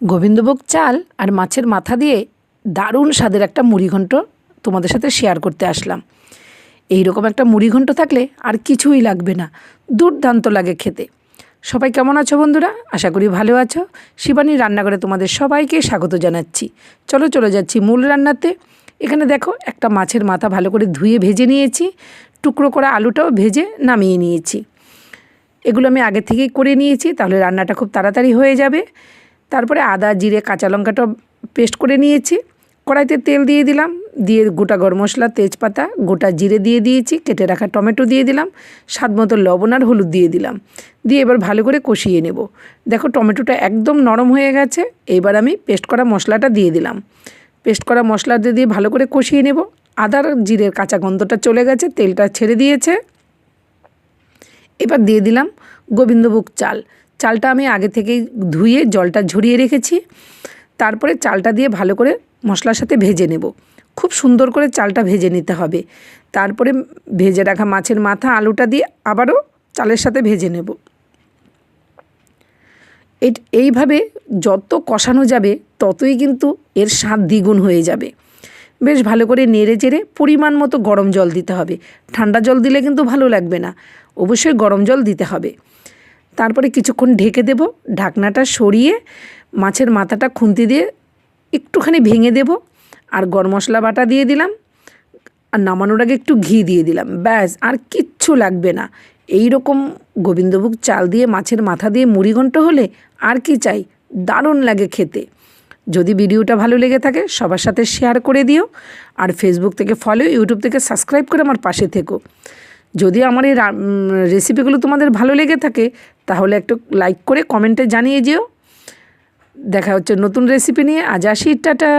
গোবিন্দভোগ চাল আর মাছের মাথা দিয়ে দারুণ স্বাদের একটা মুড়িঘণ্ট তোমাদের সাথে শেয়ার করতে আসলাম। এই রকম একটা মুড়িঘণ্ট থাকলে আর কিছুই লাগবে না, দুর্দান্ত লাগে খেতে। সবাই কেমন আছো বন্ধুরা? আশা করি ভালো আছো। শিবানীর রান্নাঘরে তোমাদের সবাইকে স্বাগত জানাচ্ছি। চলো চলে যাচ্ছি মূল রান্নাতে। এখানে দেখো একটা মাছের মাথা ভালো করে ধুয়ে ভেজে নিয়েছি, টুকরো করা আলুটাও ভেজে নামিয়ে নিয়েছি। এগুলো আমি আগে থেকেই করে নিয়েছি, তাহলে রান্নাটা খুব তাড়াতাড়ি হয়ে যাবে। তারপরে আদা জিরে কাঁচা লঙ্কাটা পেস্ট করে নিয়েছি। কড়াইতে তেল দিয়ে দিলাম, দিয়ে গোটা গরম মশলা তেজপাতা গোটা জিরে দিয়ে দিয়েছি, কেটে রাখা টমেটো দিয়ে দিলাম, স্বাদ মতো লবণ আর হলুদ দিয়ে দিলাম, দিয়ে এবার ভালো করে কষিয়ে নেব। দেখো টমেটোটা একদম নরম হয়ে গেছে। এবার আমি পেস্ট করা মশলাটা দিয়ে দিলাম। পেস্ট করা মশলাটা দিয়ে ভালো করে কষিয়ে নেব। আদার জিরের কাঁচা গন্ধটা চলে গেছে, তেলটা ছেড়ে দিয়েছে। এবার দিয়ে দিলাম গোবিন্দভোগ চাল। চালটা আমি আগে থেকেই ধুয়ে জলটা ঝরিয়ে রেখেছি। তারপরে চালটা দিয়ে ভালো করে মশলার সাথে ভেজে নেব। খুব সুন্দর করে চালটা ভেজে নিতে হবে। তারপরে ভেজে রাখা মাছের মাথা আলুটা দিয়ে আবারও চালের সাথে ভেজে নেব। এইভাবে যত কষানো যাবে ততই কিন্তু এর স্বাদ দ্বিগুণ হয়ে যাবে। বেশ ভালো করে নেড়ে চেড়ে পরিমাণ মতো গরম জল দিতে হবে। ঠান্ডা জল দিলে কিন্তু ভালো লাগবে না, অবশ্যই গরম জল দিতে হবে। তারপরে কিছুক্ষণ ঢেকে দেব। ঢাকনাটা সরিয়ে মাছের মাথাটা খুন্তি দিয়ে একটুখানি ভেঙে দেব, আর গরম মশলা বাটা দিয়ে দিলাম, আর নামানোর আগে একটু ঘি দিয়ে দিলাম। ব্যাস, আর কিচ্ছু লাগবে না। এই রকম গোবিন্দভোগ চাল দিয়ে মাছের মাথা দিয়ে মুড়িঘণ্ট হলে আর কি চাই, দারুণ লাগে খেতে। যদি ভিডিওটা ভালো লেগে থাকে সবার সাথে শেয়ার করে দিও, আর ফেসবুক থেকে ফলো, ইউটিউব থেকে সাবস্ক্রাইব করে আমার পাশে থেকো। যদি আমার এই রেসিপিগুলো তোমাদের ভালো লেগে থাকে তাহলে একটু লাইক করে কমেন্টে জানিয়ে যেও। দেখা হচ্ছে নতুন রেসিপি নিয়ে। আজ আসি, টাটা।